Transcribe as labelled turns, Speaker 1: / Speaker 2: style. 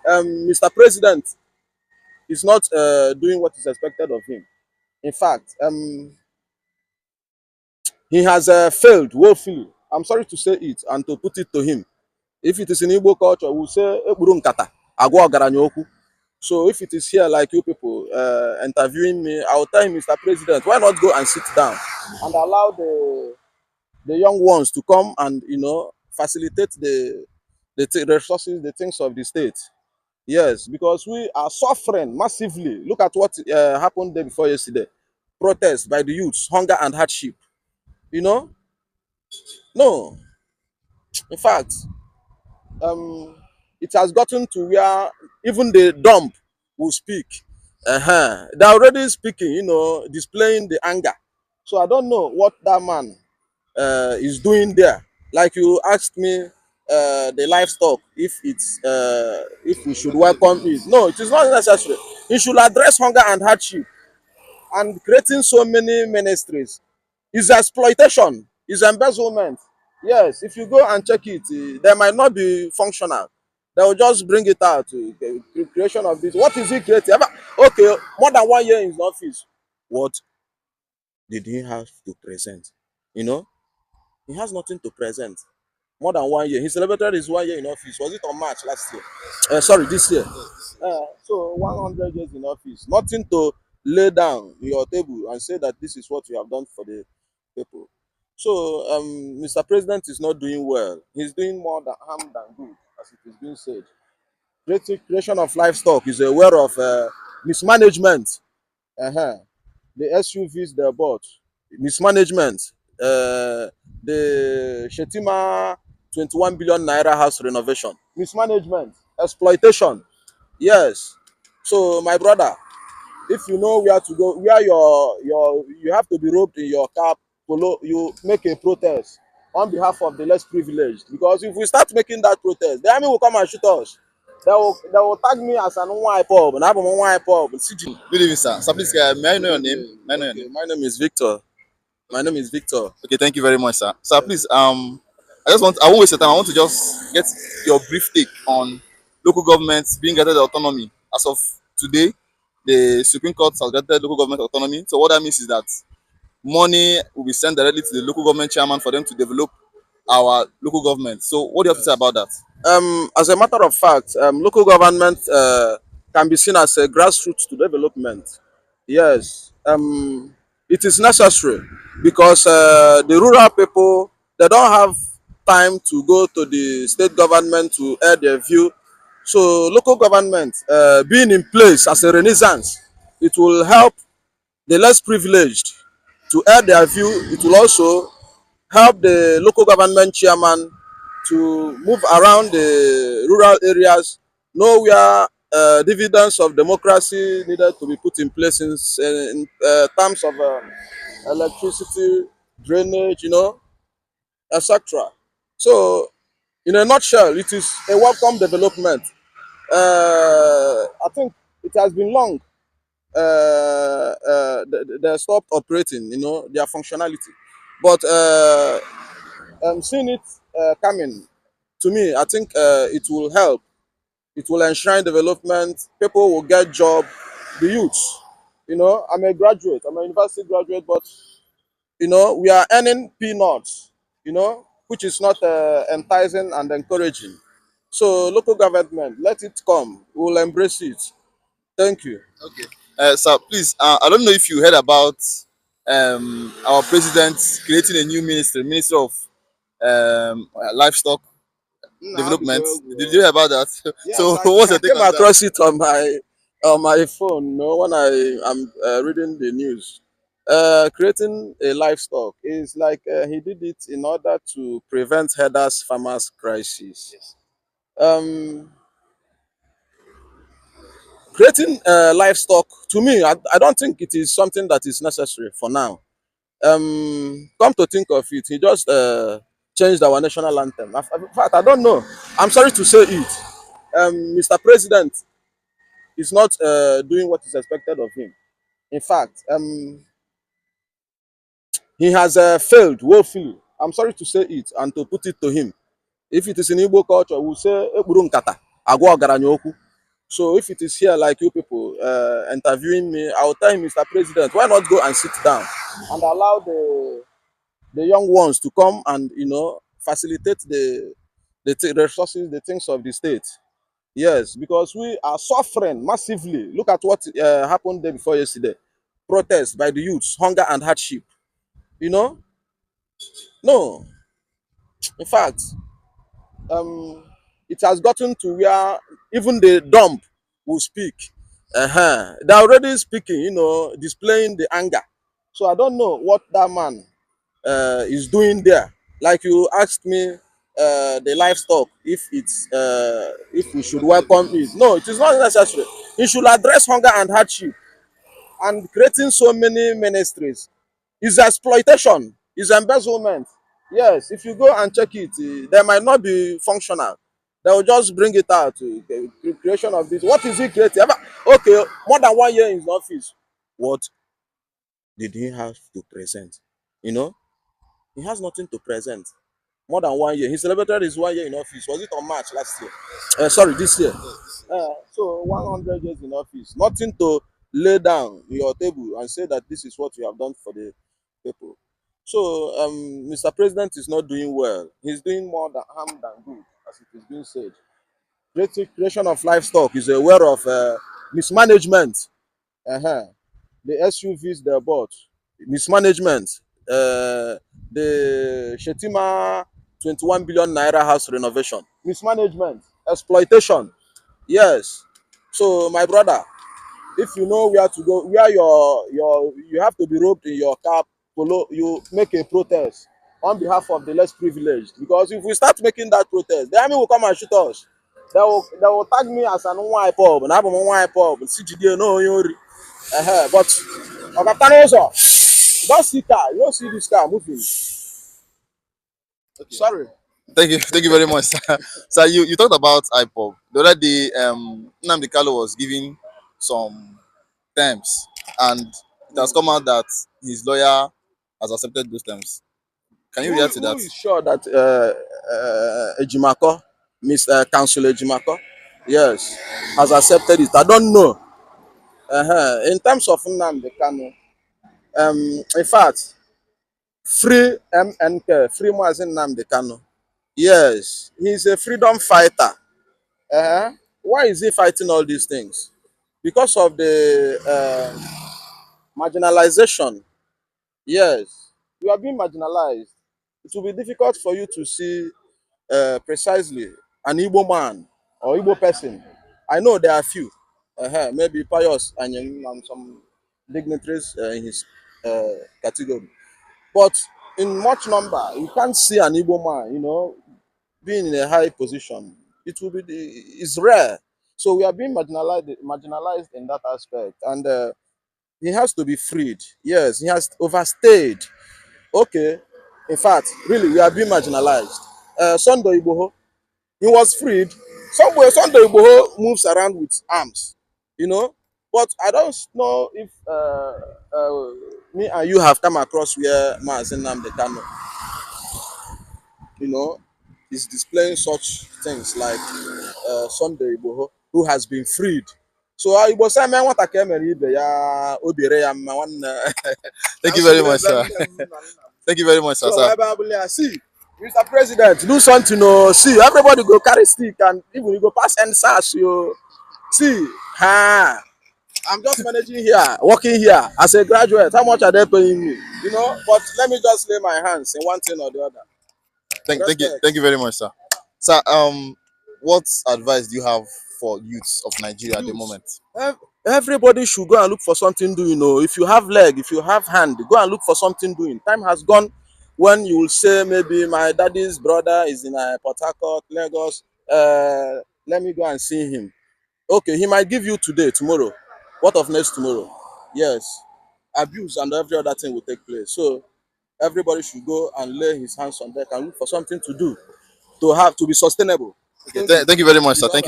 Speaker 1: Mr. President is not doing what is expected of him. In fact, he has failed woefully. I'm sorry to say it and to put it to him. If it is in Igbo culture, we'll say "Ekburu nkata, agwa ọgaranya okwu." So if it is here like you people interviewing me, I will tell him, Mr. President, why not go and sit down and allow the young ones to come and facilitate the resources, the things of the state. Yes, because we are suffering massively. Look at what happened day before yesterday. Protest by the youths, hunger and hardship. No. In fact, it has gotten to where even the dumb will speak. They're already speaking, displaying the anger. So I don't know what that man is doing there. Like you asked me, the livestock, if we should welcome it. No, it is not necessary. He should address hunger and hardship. And creating so many ministries is exploitation, is embezzlement. Yes, if you go and check it, they might not be functional. They will just bring it out to the creation of this. What is he creating? Okay, more than 1 year in his office. What did he have to present? He has nothing to present. More than 1 year. He celebrated his 1 year in office. Was it on March last year? Sorry, this year. So 100 years in office. Nothing to lay down your table and say that this is what you have done for the people. So Mr. President is not doing well. He's doing more harm than good, as it is being said. Creation of livestock is aware of mismanagement. The SUVs they bought, mismanagement. The Shetima 21 billion naira house renovation, mismanagement, exploitation. Yes. So my brother, if you know where to go, where you have to be robed in your cap, polo, you make a protest on behalf of the less privileged. Because if we start making that protest, the army will come and shoot us. They will tag me as an ipob, and I'm an ipob.
Speaker 2: Good evening, sir. So please, may I know your name? May I know your name?
Speaker 1: My name is Victor. My name is Victor.
Speaker 2: Okay, thank you very much, sir. Sir, please, I won't waste your time. I want to just get your brief take on local governments being granted autonomy. As of today, the Supreme Court has granted local government autonomy. So what that means is that money will be sent directly to the local government chairman for them to develop our local government. So what do you have to say about that?
Speaker 1: As a matter of fact, local government can be seen as a grassroots to development. Yes, it is necessary because the rural people, they don't have time to go to the state government to air their view. So local government being in place as a renaissance, it will help the less privileged to air their view. It will also help the local government chairman to move around the rural areas, know where dividends of democracy needed to be put in place in terms of electricity, drainage, etc. So, in a nutshell, it is a welcome development. I think it has been long they stopped operating, their functionality. But seeing it coming, to me, I think it will help. It will enshrine development. People will get job. The youths, I'm a graduate. I'm a university graduate, but we are earning peanuts. Which is not enticing and encouraging. So local government, let it come. We'll embrace it. Thank you.
Speaker 2: Okay. Sir, please, I don't know if you heard about our president creating a new ministry of livestock development. Did you hear about that?
Speaker 1: Yes,
Speaker 2: so
Speaker 1: what's your take on that? I came across it on my phone, when I am reading the news. Creating a livestock is like he did it in order to prevent herders farmers crisis.
Speaker 2: Yes.
Speaker 1: Creating livestock, to me, I don't think it is something that is necessary for now. Come to think of it, he just changed our national anthem. In fact, I don't know. I'm sorry to say it. Mr. President is not doing what is expected of him. In fact, he has failed woefully. I'm sorry to say it and to put it to him. If it is in Igbo culture, we'll say "Ekburu nkata, agwa ọgaranya okwu." So if it is here like you people interviewing me, I will tell him, Mr. President, why not go and sit down and allow the young ones to come and facilitate the resources, the things of the state. Yes, because we are suffering massively. Look at what happened day before yesterday. Protest by the youths, hunger and hardship. You know, no. In fact, um, it has gotten to where even the dump will speak. They're already speaking, displaying the anger. So I don't know what that man is doing there. Like you asked me, the livestock, if we should welcome it. No, it is not necessary. He should address hunger and hardship, and creating so many ministries is exploitation, is embezzlement. Yes, if you go and check it, they might not be functional. They will just bring it out to the creation of this. What is he creating? Okay, more than 1 year in his office. What did he have to present? You know, he has nothing to present. More than 1 year. He celebrated his 1 year in office. Was it on March last year? Sorry, this year. So 100 years in office. Nothing to lay down in your table and say that this is what you have done for the people. So Mr. President is not doing well. He's doing more than harm than good, as it is being said. Creation of livestock is aware of mismanagement. The SUVs they bought, mismanagement. The Shetima 21 billion naira house renovation, mismanagement, exploitation. Yes. So my brother, if you know where to go, where you have to be robed in your cap, polo, you make a protest on behalf of the less privileged. Because if we start making that protest, the army will come and shoot us. They will tag me as an ipob, and I'm an ipob, CGD, no, but Okatano also, don't see car, you don't see this car moving.
Speaker 2: Okay.
Speaker 1: Sorry.
Speaker 2: Thank you very much, sir. So you talked about ipob. The other day, Nnamdi was giving some terms, and it has come out that his lawyer has accepted those terms. Can you react to
Speaker 1: Who
Speaker 2: that?
Speaker 1: is sure that Ejimako, Miss Councillor Ejimako, yes, has accepted it? I don't know. In terms of Nnamdi Kanu, in fact, free MNK, free Mazin Nnamdi Kanu. Yes, he's a freedom fighter. Why is he fighting all these things? Because of the marginalization. Yes, you are being marginalized. It will be difficult for you to see precisely an Igbo man or Igbo person. I know there are few, maybe Pius and some dignitaries in his category. But in much number, you can't see an Igbo man, being in a high position. It will be it's rare. So we are being marginalized in that aspect, and he has to be freed. Yes, he has overstayed. Okay, in fact, really, we are being marginalized. Sunday Igboho, he was freed. Somewhere, Sunday Igboho moves around with arms, But I don't know if me and you have come across where Mazen Nnamdi Kanu, you know, is displaying such things like Sunday Igboho, who has been freed. So Igbo say, man, what I came and ya obire ya mma nwanne.
Speaker 2: Thank you very much, sir. Thank you very much, sir.
Speaker 1: So see, Mr. President, do something. See, everybody go carry stick and even you go pass and sash. You see, I'm just managing here, working here as a graduate. How much are they paying me? But let me just lay my hands in one thing or the other.
Speaker 2: Thank you very much, sir. Sir, what advice do you have for youths of Nigeria at the moment?
Speaker 1: Everybody should go and look for something doing. If you have leg, if you have hand, go and look for something doing. Time has gone when you will say, maybe my daddy's brother is in Port Harcourt, Lagos. Let me go and see him. Okay, he might give you today, tomorrow. What of next tomorrow? Yes, abuse and every other thing will take place. So everybody should go and lay his hands on deck and look for something to do, to be sustainable.
Speaker 2: Okay, thank you very much, sir. Thank you.